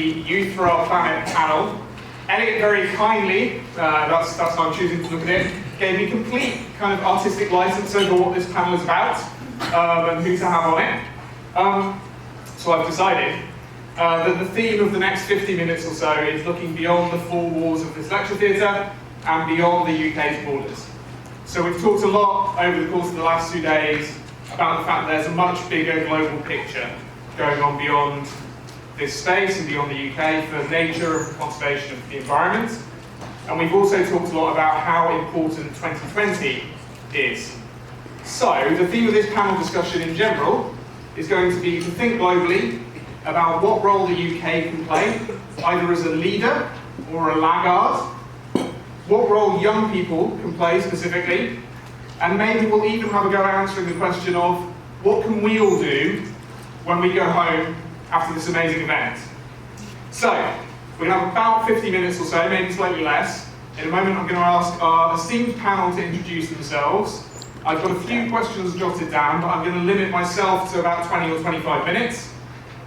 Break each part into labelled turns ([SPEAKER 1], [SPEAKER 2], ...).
[SPEAKER 1] Youth for Our Planet panel. Elliot very kindly, that's how I'm choosing to look at it, gave me complete kind of artistic license over what this panel is about and who to have on it. So I've decided that the theme of the next 50 minutes or so is looking beyond the four walls of this lecture theatre and beyond the UK's borders. So we've talked a lot over the course of the last 2 days about the fact that there's a much bigger global picture going on beyond this space and beyond the UK for nature and conservation of the environment. And we've also talked a lot about how important 2020 is. So the theme of this panel discussion in general is going to be to think globally about what role the UK can play, either as a leader or a laggard, what role young people can play specifically, and maybe we'll even have a go at answering the question of what can we all do when we go home after this amazing event. So, we're going to have about 50 minutes or so, maybe slightly less. In a moment I'm going to ask our esteemed panel to introduce themselves. I've got a few questions jotted down, but I'm going to limit myself to about 20 or 25 minutes.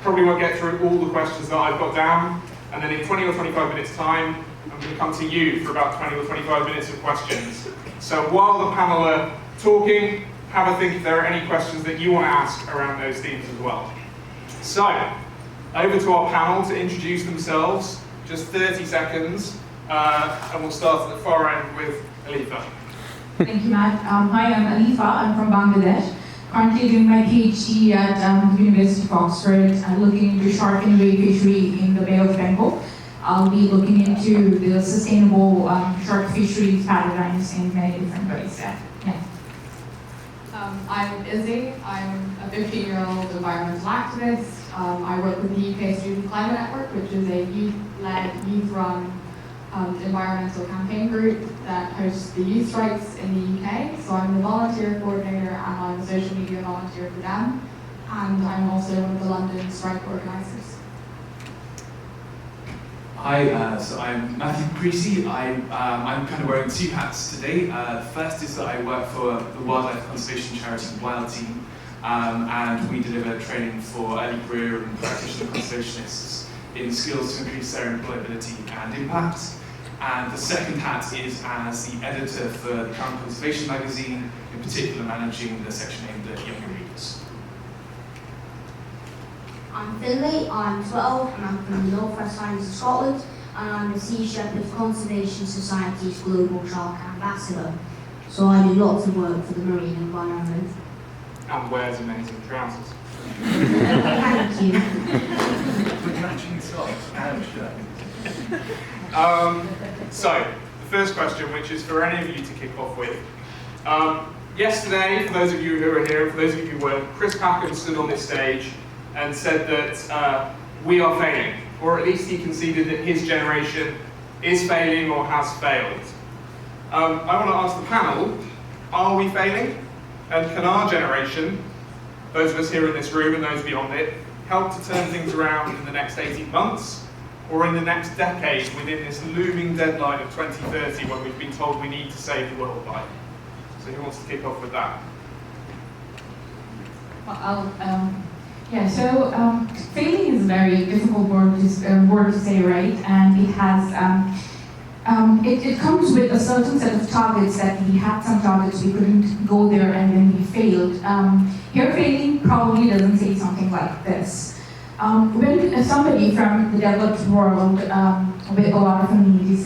[SPEAKER 1] Probably won't get through all the questions that I've got down, and then in 20 or 25 minutes time, I'm going to come to you for about 20 or 25 minutes of questions. So while the panel are talking, have a think if there are any questions that you want to ask around those themes as well. So, over to our panel to introduce themselves, just 30 seconds, and we'll start at the far end with Alifa.
[SPEAKER 2] Thank you, Matt. Hi, I'm Alifa, I'm from Bangladesh. Currently doing my PhD at the University of Oxford, looking into shark and ray fishery in the Bay of Bengal. I'll be looking into the sustainable shark fisheries paradigms in many different ways. Yeah.
[SPEAKER 3] I'm Izzy. I'm a 15-year-old environmental activist. I work with the UK Student Climate Network, which is a youth-led, youth-run environmental campaign group that hosts the youth strikes in the UK. So I'm the volunteer coordinator and I'm a social media volunteer for them. And I'm also one of the London strike organisers.
[SPEAKER 4] Hi, so I'm Matthew Creasy. I'm kind of wearing two hats today. The first is that I work for the wildlife conservation charity Wild Team, and we deliver training for early career and practitioner conservationists in skills to increase their employability and impact. And the second hat is as the editor for the Current Conservation magazine, in particular managing the section aimed at younger readers.
[SPEAKER 5] I'm Finlay, I'm 12 and I'm from the North West Highlands of Scotland, and I'm the Sea Shepherd Conservation Society's Global Shark Ambassador. So I do lots of work for the marine environment.
[SPEAKER 1] And wears amazing trousers.
[SPEAKER 5] Thank you.
[SPEAKER 6] With matching socks and shirt.
[SPEAKER 1] So, the first question, which is for any of you to kick off with. Yesterday, for those of you who are here, for those of you who weren't, Chris Packham stood on this stage and said that we are failing, or at least he conceded that his generation is failing or has failed. I want to ask the panel, are we failing? And can our generation, those of us here in this room and those beyond it, help to turn things around in the next 18 months, or in the next decade within this looming deadline of 2030 when we've been told we need to save the world by? So who wants to kick off with that?
[SPEAKER 2] So failing is a very difficult word to say, right? And it has, it comes with a certain set of targets that we had some targets, we couldn't go there, and then we failed. Here, failing probably doesn't say something like this. When somebody from the developed world, with a lot of communities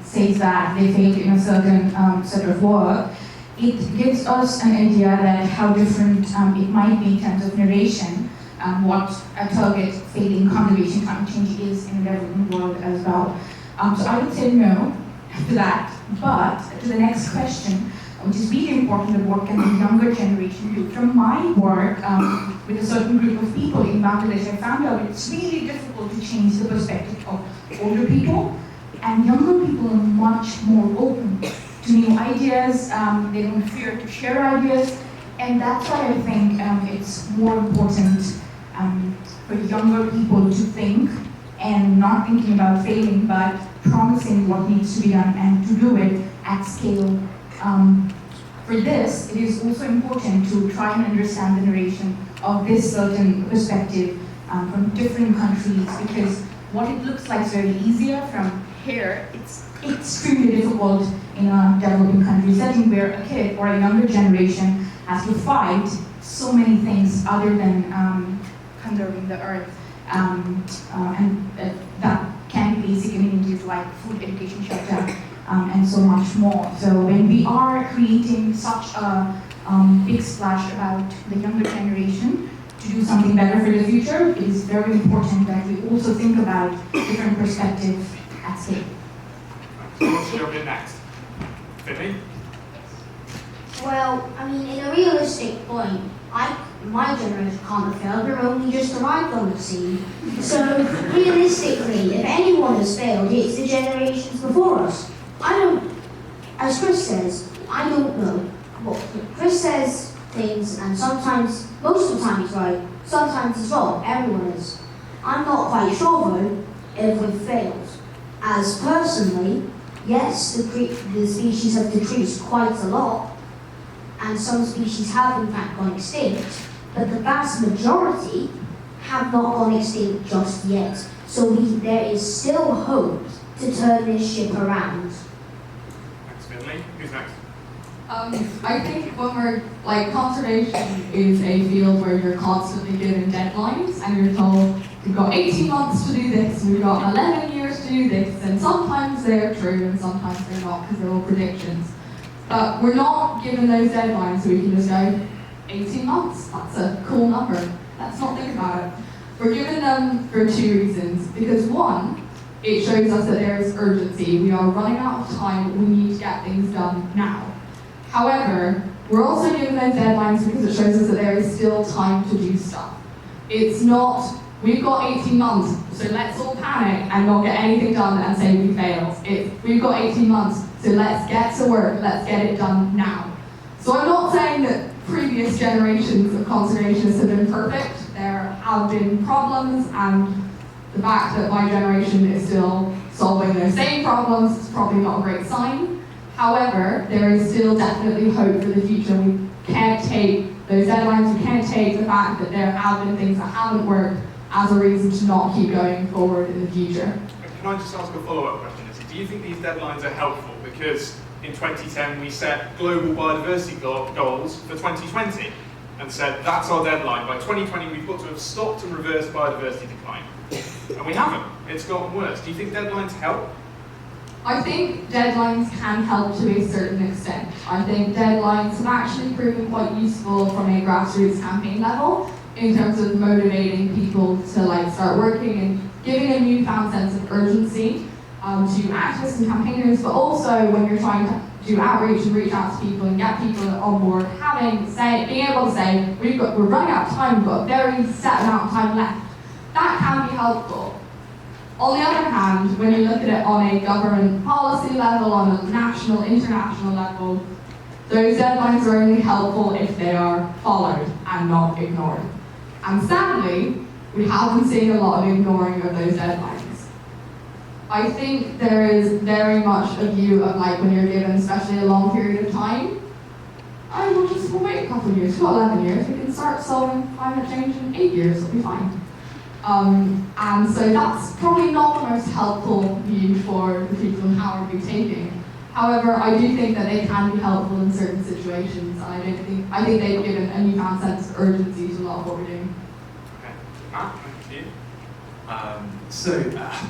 [SPEAKER 2] says that they failed in a certain sort of work, it gives us an idea that how different it might be in terms of narration, what a target failing conservation climate change is in the developing world as well. So I would say no to that, but to the next question, which is really important, of what can the younger generation do? From my work with a certain group of people in Bangladesh, I found out it's really difficult to change the perspective of older people, and younger people are much more open to new ideas. They don't fear to share ideas, and that's why I think it's more important for younger people to think, and not thinking about failing, but promising what needs to be done and to do it at scale. For this, it is also important to try and understand the narration of this certain perspective from different countries, because what it looks like is very easier from here, it's extremely difficult in a developing country setting where a kid or a younger generation has to fight so many things other than conserving the earth. That can be basic amenities like food, education, shelter, and so much more. So when we are creating such a big splash about the younger generation to do something better for the future, it is very important that we also think about different perspectives at stake.
[SPEAKER 1] Who wants to jump in next? Finlay?
[SPEAKER 5] Well, I mean, in a realistic point, my generation can't have failed, we're only just arrived on the scene. So, realistically, if anyone has failed, it's the generations before us. As Chris says, I don't know. Well, Chris says things, and sometimes, most of the time he's right, sometimes he's wrong, everyone is. I'm not quite sure, though, if we've failed. As personally, yes, the species have decreased quite a lot, and some species have in fact gone extinct, but the vast majority have not gone extinct just yet. So there is still hope to turn this ship around.
[SPEAKER 1] Thanks, Finlay. Who's next?
[SPEAKER 3] I think when we're, conservation is a field where you're constantly given deadlines and you're told, you've got 18 months to do this, we've got 11 years to do this, and sometimes they're true and sometimes they're not because they're all predictions. But we're not given those deadlines so we can just go, 18 months, that's a cool number. Let's not think about it. We're given them for two reasons. Because one, it shows us that there is urgency. We are running out of time, we need to get things done now. However, we're also given those deadlines because it shows us that there is still time to do stuff. It's not, we've got 18 months, so let's all panic and not get anything done and say we failed. It's, we've got 18 months, so let's get to work, let's get it done now. So I'm not saying that previous generations of conservationists have been perfect. There have been problems, and the fact that my generation is still solving those same problems is probably not a great sign. However, there is still definitely hope for the future. We can't take those deadlines, we can't take the fact that there have been things that haven't worked as a reason to not keep going forward in the future.
[SPEAKER 1] Can I just ask a follow-up question? Do you think these deadlines are helpful? Because in 2010 we set global biodiversity goals for 2020 and said that's our deadline. By 2020 we've got to have stopped and reversed biodiversity decline. And we haven't. It's gotten worse. Do you think deadlines help?
[SPEAKER 3] I think deadlines can help to a certain extent. I think deadlines have actually proven quite useful from a grassroots campaign level in terms of motivating people to start working and giving a newfound sense of urgency to activists and campaigners, but also when you're trying to do outreach and reach out to people and get people on board, being able to say, we're running out of time, we've got a very set amount of time left. That can be helpful. On the other hand, when you look at it on a government policy level, on a national, international level, those deadlines are only helpful if they are followed and not ignored. And sadly, we have been seeing a lot of ignoring of those deadlines. I think there is very much a view of when you're given especially a long period of time, we'll wait a couple of years, we've got 11 years, we can start solving climate change in 8 years, it'll be fine. And so that's probably not the most helpful view for the people in power to be taking. However, I do think that they can be helpful in certain situations, and I think they've given a newfound sense of urgency to a lot of what we're doing.
[SPEAKER 1] Okay. Matt, thank you.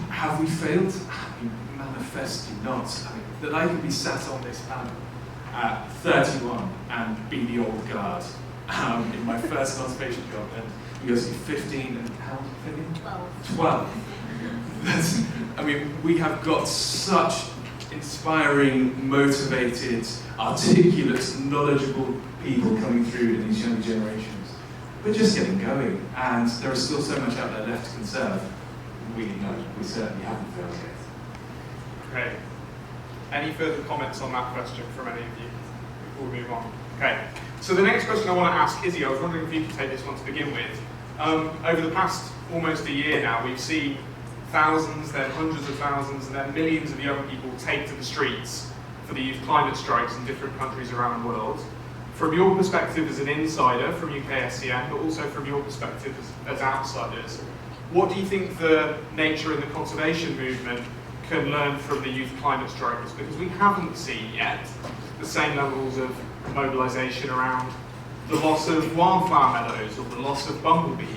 [SPEAKER 4] Have we failed? Manifestly not. That I could be sat on this panel at 31 and be the old guard in my first conservation job, and you guys do 15 and how old are you? 12. We have got such inspiring, motivated, articulate, knowledgeable people coming through in these younger generations. We're just getting going, and there is still so much out there left to conserve. We certainly haven't failed yet.
[SPEAKER 1] Great. Any further comments on that question from any of you before we move on? Okay. So the next question I want to ask Izzy, I was wondering if you could take this one to begin with. Over the past almost a year now, we've seen thousands, then hundreds of thousands, and then millions of young people take to the streets for the youth climate strikes in different countries around the world. From your perspective as an insider from UKSCN, but also from your perspective as outsiders, what do you think the nature and the conservation movement can learn from the youth climate strikers? Because we haven't seen yet the same levels of mobilisation around the loss of wildflower meadows or the loss of bumblebees.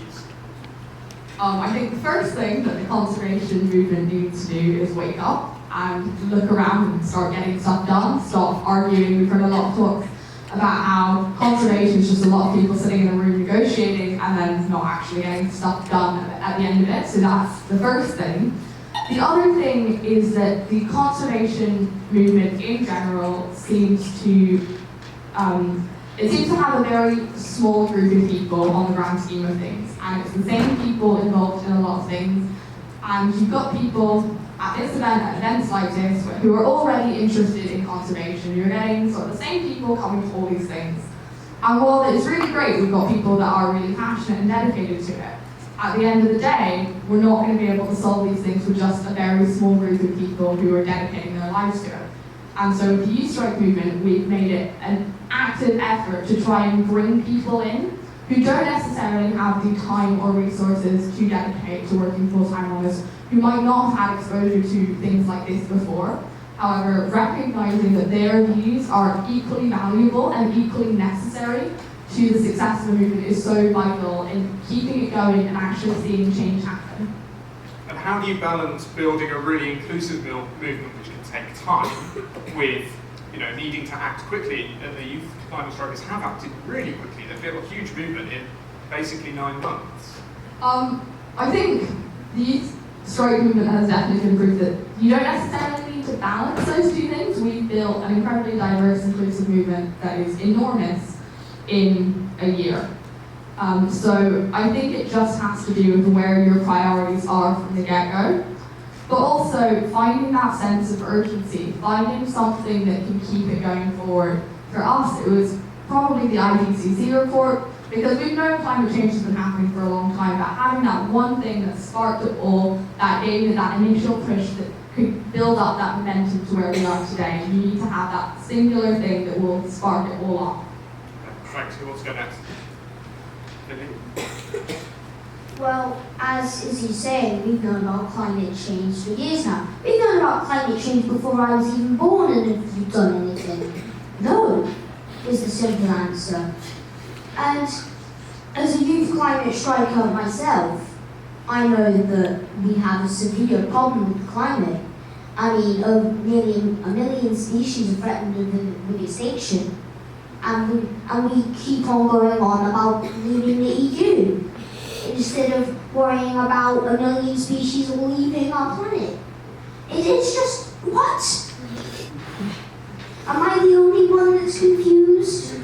[SPEAKER 3] I think the first thing that the conservation movement needs to do is wake up and look around and start getting stuff done, stop arguing. We've heard a lot of talks about how conservation is just a lot of people sitting in a room negotiating and then not actually getting stuff done at the end of it. So that's the first thing. The other thing is that the conservation movement in general seems to have a very small group of people on the grand scheme of things, and it's the same people involved in a lot of things. And you've got people at this event, at events like this, who are already interested in conservation. You're getting sort of the same people coming to all these things. And while it's really great, we've got people that are really passionate and dedicated to it, at the end of the day, we're not going to be able to solve these things with just a very small group of people who are dedicating their lives to it. And so with the Youth Strike movement, we've made it an active effort to try and bring people in who don't necessarily have the time or resources to dedicate to working full-time on this, who might not have had exposure to things like this before. However, recognizing that their views are equally valuable and equally necessary to the success of the movement is so vital in keeping it going and actually seeing change happen.
[SPEAKER 1] And how do you balance building a really inclusive movement which can take time with needing to act quickly? And the youth climate strikers have acted really quickly. They've built a huge movement in basically 9 months.
[SPEAKER 3] I think the youth strike movement has definitely been proof that you don't necessarily need to balance those two things. We've built an incredibly diverse, inclusive movement that is enormous in a year. So I think it just has to do with where your priorities are from the get-go, but also finding that sense of urgency, finding something that can keep it going forward. For us, it was probably the IPCC report, because we've known climate change has been happening for a long time, but having that one thing that sparked it all, that gave it that initial push that could build up that momentum to where we are today. You need to have that singular thing that will spark it all off.
[SPEAKER 1] Thanks. Who wants to go next?
[SPEAKER 5] Well, as Izzy's saying, we've known about climate change for years now. We've known about climate change before I was even born, and have you done anything? No, is the simple answer. And as a youth climate striker myself, I know that we have a severe problem with the climate. I mean, a million species are threatened with extinction. And we keep on going on about leaving the EU, instead of worrying about a million species leaving our planet. It's just, what? Am I the only one that's confused?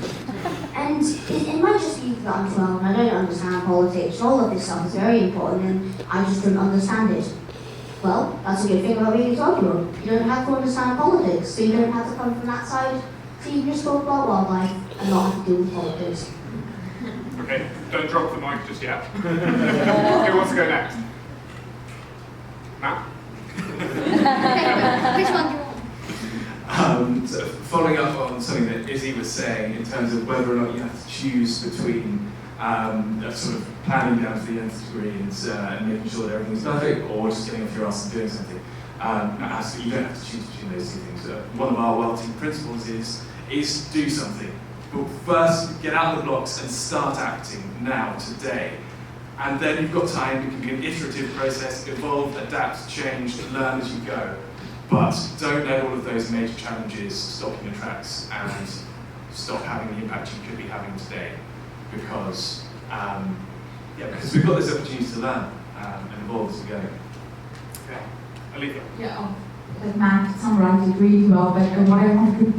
[SPEAKER 5] And it might just be that I'm 12 and I don't understand politics. All of this stuff is very important and I just don't understand it. Well, that's a good thing about being a 12-year-old. You don't have to understand politics, so you don't have to come from that side. So you can just talk about wildlife and not have to deal with politics.
[SPEAKER 1] Okay, don't drop the mic just yet. Who wants to go next? Matt?
[SPEAKER 5] Which one do you want?
[SPEAKER 4] So following up on something that Izzy was saying in terms of whether or not you have to choose between sort of planning down to the nth degree and making sure that everything's perfect, or just getting off your ass and doing something. Absolutely, you don't have to choose between those two things. One of our well team principles is do something. But first, get out of the blocks and start acting now, today. And then you've got time. It can be an iterative process, evolve, adapt, change, learn as you go. But don't let all of those major challenges stop in your tracks and stop having the impact you could be having today. Because we've got this opportunity to learn and evolve as we go.
[SPEAKER 1] Okay. Alifa?
[SPEAKER 2] Yeah, like Matt summarized it really well, but what I wanted to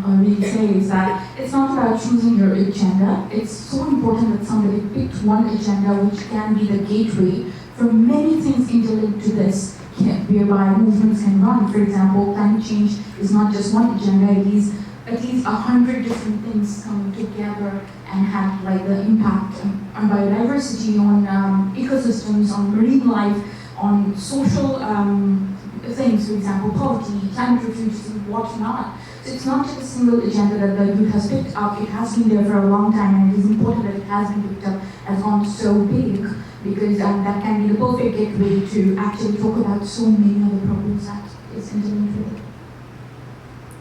[SPEAKER 2] really say is that it's not about choosing your agenda. It's so important that somebody picked one agenda which can be the gateway for many things interlinked to this, whereby movements can run. For example, climate change is not just one agenda, it is at least 100 different things coming together and have like the impact on biodiversity, on ecosystems, on marine life, on social things, for example, poverty, climate refugees, and whatnot. So it's not just a single agenda that the youth has picked up. It has been there for a long time, and it is important that it has been picked up, has gone so big. because that can be the perfect gateway to actually talk about so many other problems that is interlinked with it.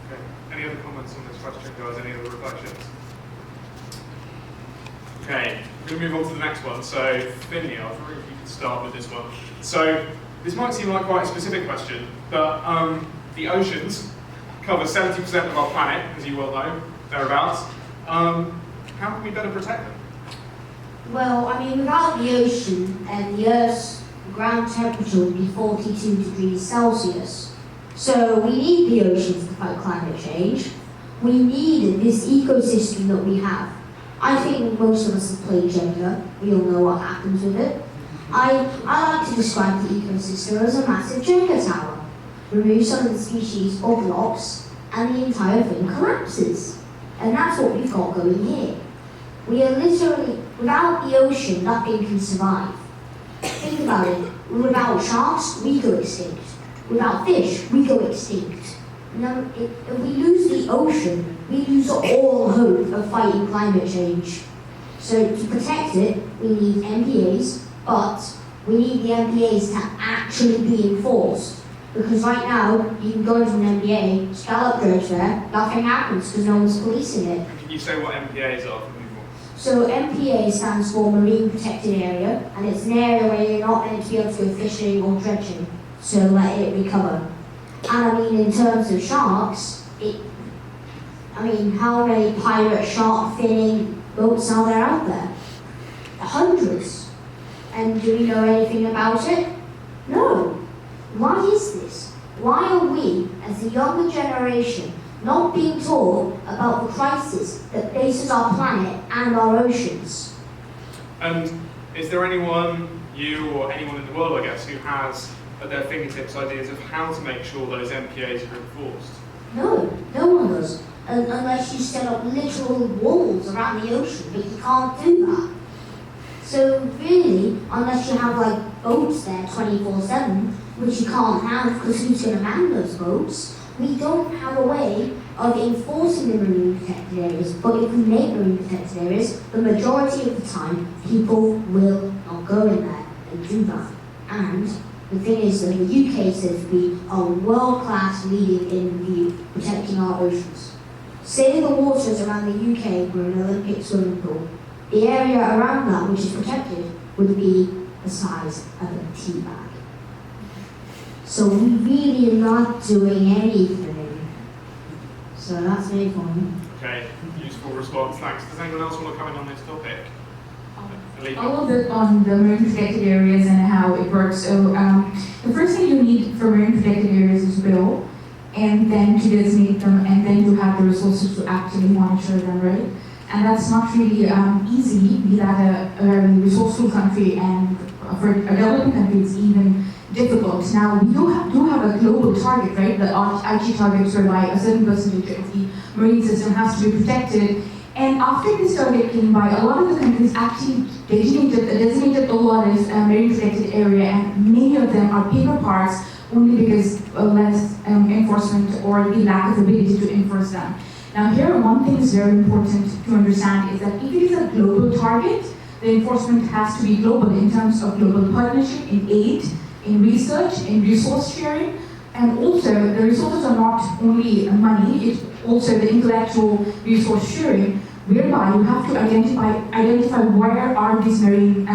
[SPEAKER 1] Okay. Any other comments on this question, guys? Any other reflections? Okay, we're going to move on to the next one. So, Finlay, I was wondering if you could start with this one. So, this might seem like quite a specific question, but the oceans cover 70% of our planet, as you well know, thereabouts. How can we better protect them?
[SPEAKER 5] Well, I mean, without the ocean, the Earth's ground temperature would be 42 degrees Celsius. So we need the oceans to fight climate change. We need this ecosystem that we have. I think most of us have played Jenga. We all know what happens with it. I like to describe the ecosystem as a massive Jenga tower. Remove some of the species or blocks, and the entire thing collapses. And that's what we've got going here. We are literally, without the ocean, nothing can survive. Think about it. Without sharks, we go extinct. Without fish, we go extinct. Now, if we lose the ocean, we lose all hope of fighting climate change. So to protect it, we need MPAs, but we need the MPAs to actually be enforced. Because right now, you can go into an MPA, scallop dredge there, nothing happens because no one's policing it.
[SPEAKER 1] Can you say what MPAs are for people?
[SPEAKER 5] So MPA stands for Marine Protected Area, and it's an area where you're not meant to be able to go fishing or dredging, so let it recover. And I mean, in terms of sharks, how many pirate shark finning boats are there out there? Hundreds. And do we know anything about it? No. Why is this? Why are we, as the younger generation, not being taught about the crisis that faces our planet and our oceans?
[SPEAKER 1] And is there anyone, you or anyone in the world, I guess, who has at their fingertips ideas of how to make sure those MPAs are enforced?
[SPEAKER 5] No, no one does. Unless you set up literal walls around the ocean, but you can't do that. So really, unless you have like boats there 24/7, which you can't have because who's going to man those boats, we don't have a way of enforcing the marine protected areas. But if we make marine protected areas, the majority of the time, people will not go in there and do that. And the thing is that the UK says we are world-class leading in protecting our oceans. Say the waters around the UK were an Olympic swimming pool. The area around that, which is protected, would be the size of a tea bag. So we really are not doing anything. So that's my point.
[SPEAKER 1] Okay, useful response, thanks. Does anyone else want to come in on this topic?
[SPEAKER 2] A little bit on the marine protected areas and how it works. So the first thing you need for marine protected areas is bill, and then to designate them, and then you have the resources to actually monitor them, right? And that's not really easy, be that a very resourceful country, and for a developing country it's even difficult. Now, we do have a global target, right? The IG targets whereby a certain percentage of the marine system has to be protected. And after this target came by, a lot of the countries actually designated a lot of marine protected area, and many of them are paper parks only because of less enforcement or the lack of ability to enforce them. Now here, one thing is very important to understand is that if it is a global target, the enforcement has to be global in terms of global partnership, in aid, in research, in resource sharing, and also the resources are not only money, it's also the intellectual resource sharing, whereby you have to identify where are these marine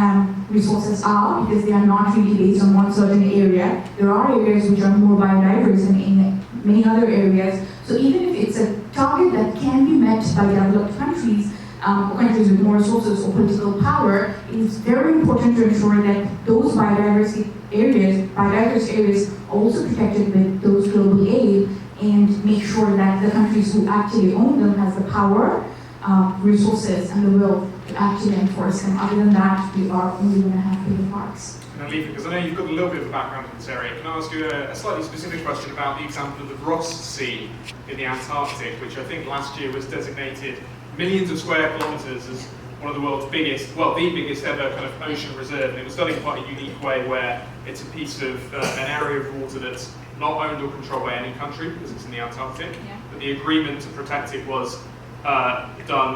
[SPEAKER 2] resources are, because they are not really based on one certain area. There are areas which are more biodiverse than in many other areas. So even if it's a target that can be met by developed countries, or countries with more resources or political power, it is very important to ensure that those biodiverse areas are also protected with those global aid, and make sure that the countries who actually own them has the power, resources, and the will to actually enforce them. Other than that, we are only going to have paper parks.
[SPEAKER 1] And Alifa, because I know you've got a little bit of a background in this area, can I ask you a slightly specific question about the example of the Ross Sea in the Antarctic, which I think last year was designated millions of square kilometres as one of the world's biggest, well, the biggest ever kind of ocean reserve, and it was done in quite a unique way where it's a piece of an area of water that's not owned or controlled by any country because it's in the Antarctic, but the agreement to protect it was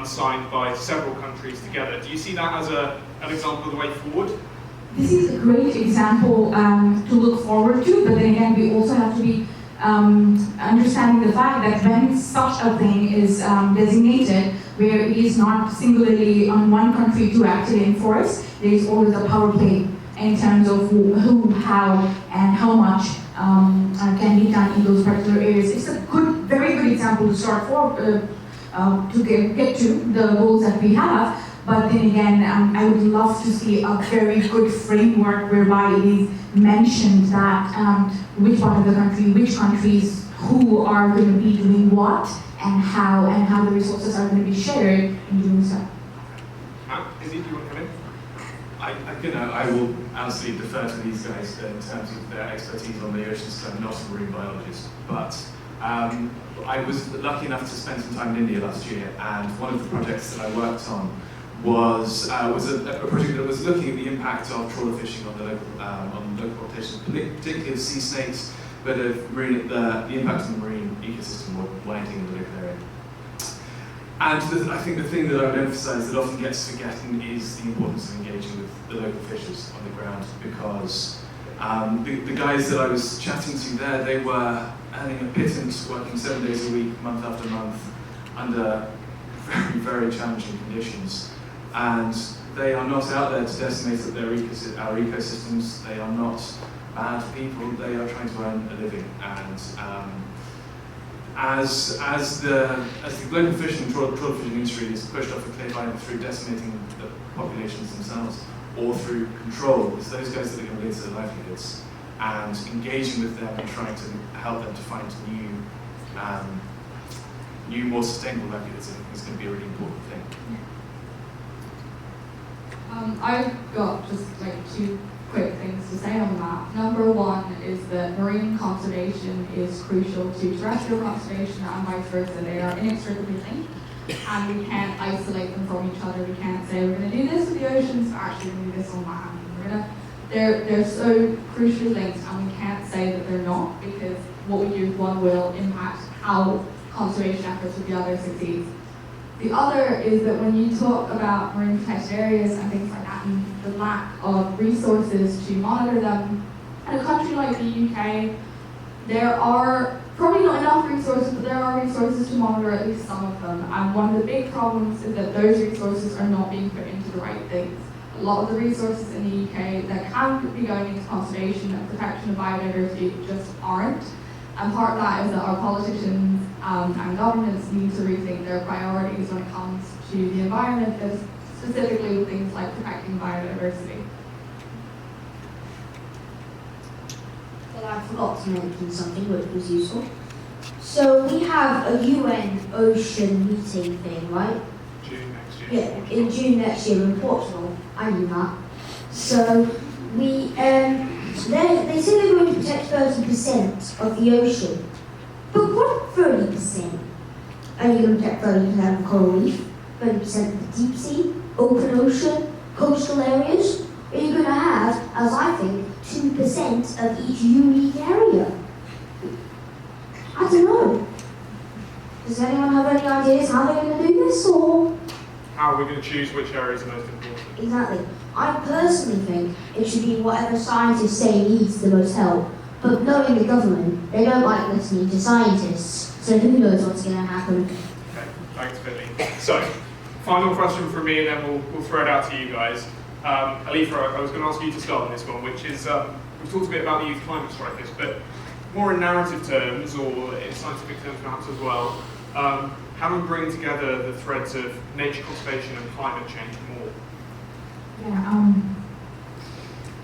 [SPEAKER 1] signed by several countries together. Do you see that as an example of the way forward?
[SPEAKER 2] this is a great example to look forward to, but then again, we also have to be understanding the fact that when such a thing is designated, where it is not singularly on one country to actually enforce, there is always a power play in terms of who, how, and how much can be done in those particular areas. It's a very good example to start for, to get to the goals that we have. But then again, I would love to see a very good framework whereby it is mentioned that which part of the country, which countries, who are going to be doing what, and how the resources are going to be shared in doing so.
[SPEAKER 1] Izzy, do you want to come in?
[SPEAKER 4] I will absolutely defer to these guys in terms of their expertise on the oceans, because I'm not a marine biologist. But I was lucky enough to spend some time in India last year, and one of the projects that I worked on was a project that was looking at the impact of trawler fishing on the local populations, particularly of sea snakes, but of the impact on the marine ecosystem more widely in the local area. And I think the thing that I would emphasise that often gets forgotten is the importance of engaging with the local fishers on the ground, because the guys that I was chatting to there, they were earning a pittance, working 7 days a week, month after month, under very, very challenging conditions. And they are not out there to decimate our ecosystems. They are not bad people. They are trying to earn a living. And as the global fishing and trawler fishing industry is pushed off a cliff either through decimating the populations themselves or through control, it's those guys that are going to lead to their livelihoods. And engaging with them and trying to help them to find new, more sustainable livelihoods, I think is going to be a really important thing.
[SPEAKER 3] I've got just like 2 quick things to say on that. Number one is that marine conservation is crucial to terrestrial conservation and vice versa. They are inextricably linked, and we can't isolate them from each other. We can't say we're going to do this with the oceans, but actually we're going to do this on land. They're so crucially linked, and we can't say that they're not, because what we do with one will impact how conservation efforts with the other succeed. The other is that when you talk about marine protected areas and things like that, and the lack of resources to monitor them, in a country like the UK, there are probably not enough resources, but there are resources to monitor at least some of them. And one of the big problems is that those resources are not being put into the right things. A lot of the resources in the UK that can be going into conservation and protection of biodiversity just aren't. And part of that is that our politicians and governments need to rethink their priorities when it comes to the environment, specifically with things like protecting biodiversity.
[SPEAKER 5] Well, I forgot to mention something which was useful. So we have a UN ocean meeting thing, right?
[SPEAKER 1] June next year.
[SPEAKER 5] Yeah, in June next year in Portugal. I knew that. So we, they say they're going to protect 30% of the ocean. But what 30%? Are you going to protect 30% of coral reef, 30% of the deep sea, open ocean, coastal areas? Or are you going to have, as I think, 2% of each unique area? I don't know. Does anyone have any ideas how they're going to do this, or?
[SPEAKER 1] How are we going to choose which areas are most important?
[SPEAKER 5] Exactly. I personally think it should be whatever scientists say needs the most help. But knowing the government, they don't like listening to scientists. So who knows what's going to happen?
[SPEAKER 1] Okay, thanks, Finlay. So, final question from me, and then we'll throw it out to you guys. Alifa, I was going to ask you to start on this one, which is, we've talked a bit about the youth climate strikers, but more in narrative terms, or in scientific terms perhaps as well, how do we bring together the threads of nature conservation and climate change more?
[SPEAKER 2] Yeah,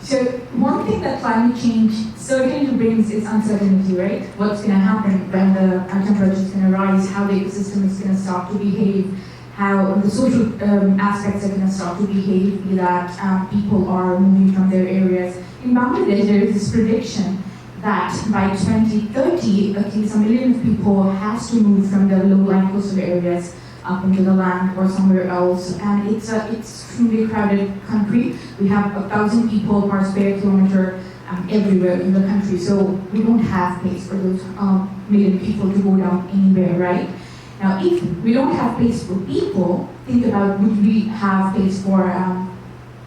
[SPEAKER 2] so one thing that climate change certainly brings is uncertainty, right? What's going to happen when the temperature is going to rise, how the ecosystem is going to start to behave, how the social aspects are going to start to behave, be that people are moving from their areas. In Bangladesh, there is this prediction that by 2030, at least 1 million people has to move from the low-lying coastal areas up into the land or somewhere else. And it's an extremely crowded country. We have 1,000 people per square kilometer everywhere in the country. So we don't have place for those million people to go down anywhere, right? Now, if we don't have place for people, think about would we have place for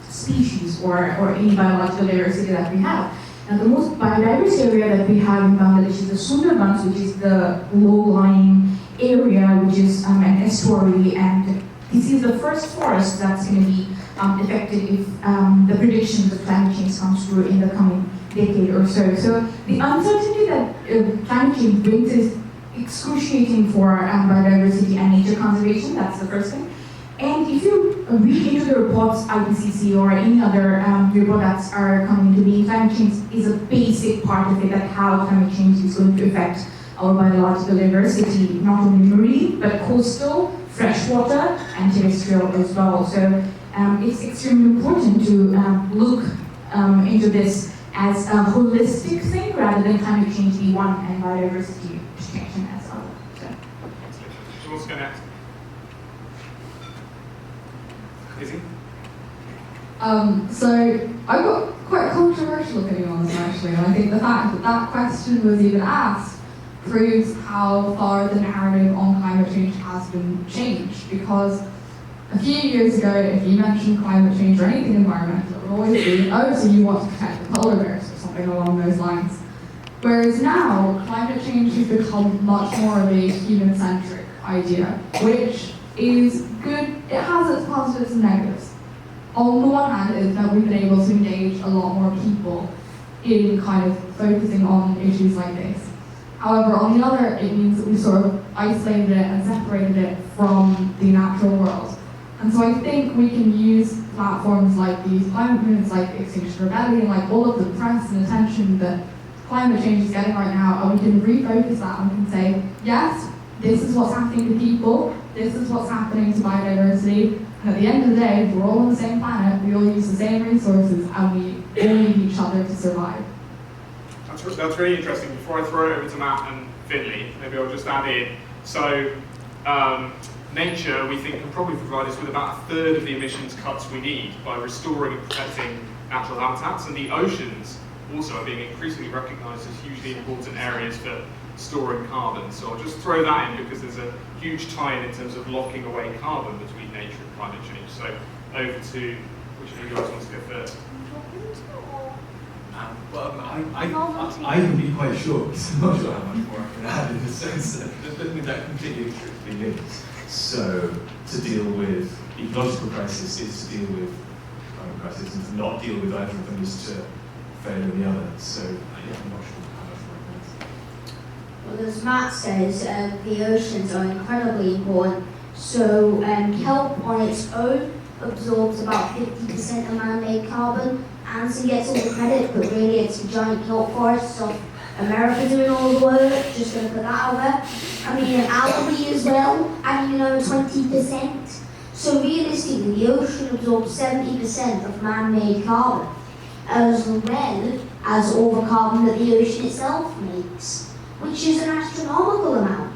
[SPEAKER 2] species or any biological diversity that we have. And the most biodiverse area that we have in Bangladesh is the Sundarbans, which is the low-lying area, which is an estuary, and this is the first forest that's going to be affected if the predictions of climate change comes true in the coming decade or so. So the uncertainty that climate change brings is excruciating for biodiversity and nature conservation. That's the first thing. And if you read into the reports, IPCC or any other report that are coming into being, climate change is a basic part of it, that how climate change is going to affect our biological diversity, not only marine, but coastal, freshwater, and terrestrial as well. So it's extremely important to look into this as a holistic thing rather than climate change be one and biodiversity protection as other.
[SPEAKER 1] So what's going next? Izzy?
[SPEAKER 3] So I've got quite a controversial opinion on this actually, and I think the fact that that question was even asked proves how far the narrative on climate change has been changed. Because a few years ago, if you mentioned climate change or anything environmental, it would always be, oh, so you want to protect the polar bears or something along those lines. Whereas now, climate change has become much more of a human-centric idea, which is good. It has its positives and negatives. On the one hand is that we've been able to engage a lot more people in kind of focusing on issues like this. However, on the other, it means that we sort of isolated it and separated it from the natural world. And so I think we can use platforms like these climate movements, like Extinction Rebellion, like all of the press and attention that climate change is getting right now, and we can refocus that and we can say, yes, this is what's happening to people, this is what's happening to biodiversity, and at the end of the day, we're all on the same planet, we all use the same resources, and we all need each other to survive.
[SPEAKER 1] That's really interesting. Before I throw it over to Matt and Finlay, maybe I'll just add in. So, nature, we think, can probably provide us with about a third of the emissions cuts we need by restoring and protecting natural habitats, and the oceans also are being increasingly recognised as hugely important areas for storing carbon. So I'll just throw that in because there's a huge tie-in in terms of locking away carbon between nature and climate change. So over to which of you guys wants to go first?
[SPEAKER 6] I would be quite sure, because I'm not sure how much more I can add in the sense that completely is. So, to deal with ecological crisis is to deal with climate crisis, and to not deal with either of them is to fail in the other. So, yeah, I'm not sure how much more I can add.
[SPEAKER 5] Well, as Matt says, the oceans are incredibly important. So, kelp on its own absorbs about 50% of man-made carbon. Amazon gets all the credit, but really it's the giant kelp forests of America doing all the work. Just going to put that out there. I mean, algae as well, adding 20%. So realistically, the ocean absorbs 70% of man-made carbon, as well as all the carbon that the ocean itself makes, which is an astronomical amount,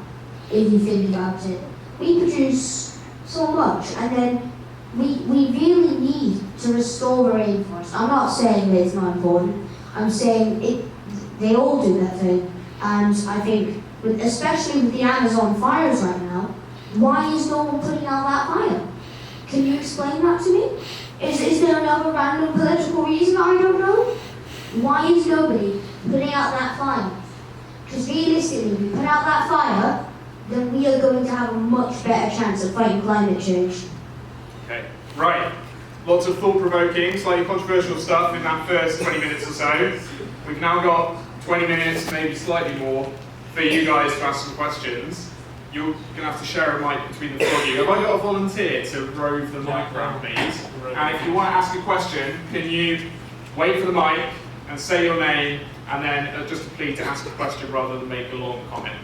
[SPEAKER 5] if you think about it. We produce so much, and then we really need to restore the rainforest. I'm not saying that it's not important. I'm saying they all do that thing. And I think, especially with the Amazon fires right now, why is no one putting out that fire? Can you explain that to me? Is there another random political reason? I don't know. Why is nobody putting out that fire? Because realistically, if we put out that fire, then we are going to have a much better chance of fighting climate change.
[SPEAKER 1] Okay, right. Lots of thought-provoking, slightly controversial stuff in that first 20 minutes or so. We've now got 20 minutes, maybe slightly more, for you guys to ask some questions. You're going to have to share a mic between the four of you. Have I got a volunteer to rove the mic around, please? And if you want to ask a question, can you wait for the mic and say your name, and then just a plea to ask a question rather than make a long comment.